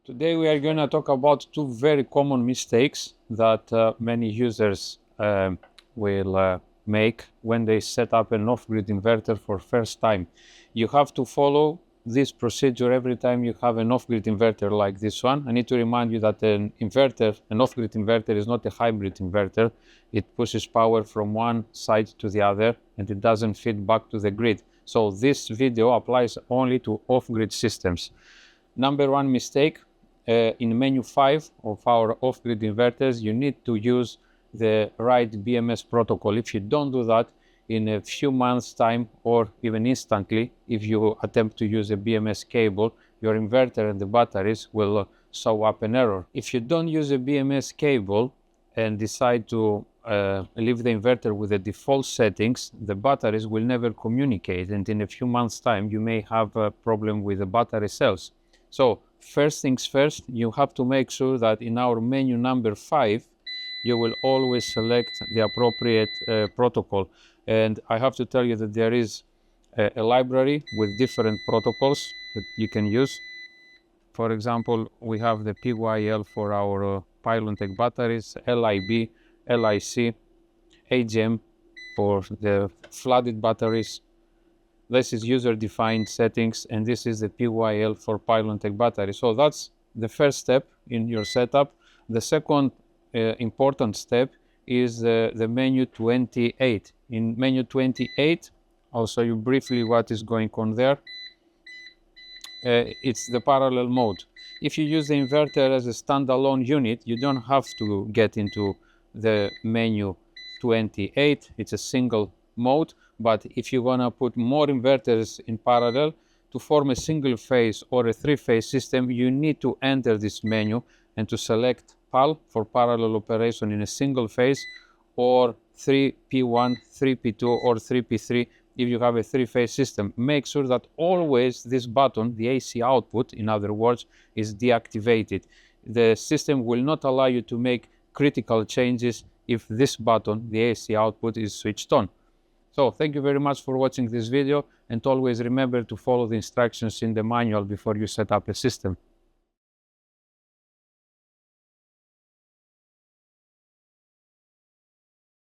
Today we are going to talk about two very common mistakes that many users will make when they set up an off-grid inverter for first time. You have to follow this procedure every time you have an off-grid inverter like this one. I need to remind you that an off-grid inverter is not a hybrid inverter. It pushes power from one side to the other and it doesn't feed back to the grid. So this video applies only to off-grid systems. Number one mistake, in menu 5 of our off-grid inverters, you need to use the right BMS protocol. If you don't do that, in a few months' time or even instantly, if you attempt to use a BMS cable, your inverter and the batteries will show up an error. If you don't use a BMS cable and decide to leave the inverter with the default settings, the batteries will never communicate, and in a few months' time, you may have a problem with the battery cells. So first things first, you have to make sure that in our menu number 5, you will always select the appropriate protocol. And I have to tell you that there is a library with different protocols that you can use. For example, we have the PYL for our Pylon-Tech batteries, LIB, LIC, AGM for the flooded batteries. This is user-defined settings, and this is the PYL for Pylon-Tech battery. So that's the first step in your setup. The second important step is the menu 28. In menu 28, I'll show you briefly what is going on there. It's the parallel mode. If you use the inverter as a standalone unit, you don't have to get into the menu 28. It's a single mode. But if you want to put more inverters in parallel to form a single phase or a three-phase system, you need to enter this menu and to select PAL for parallel operation in a single phase, or 3P1, 3P2, or 3P3 if you have a three-phase system. Make sure that always this button, the AC output, in other words, is deactivated. The system will not allow you to make critical changes if this button, the AC output, is switched on. So thank you very much for watching this video, and always remember to follow the instructions in the manual before you set up a system.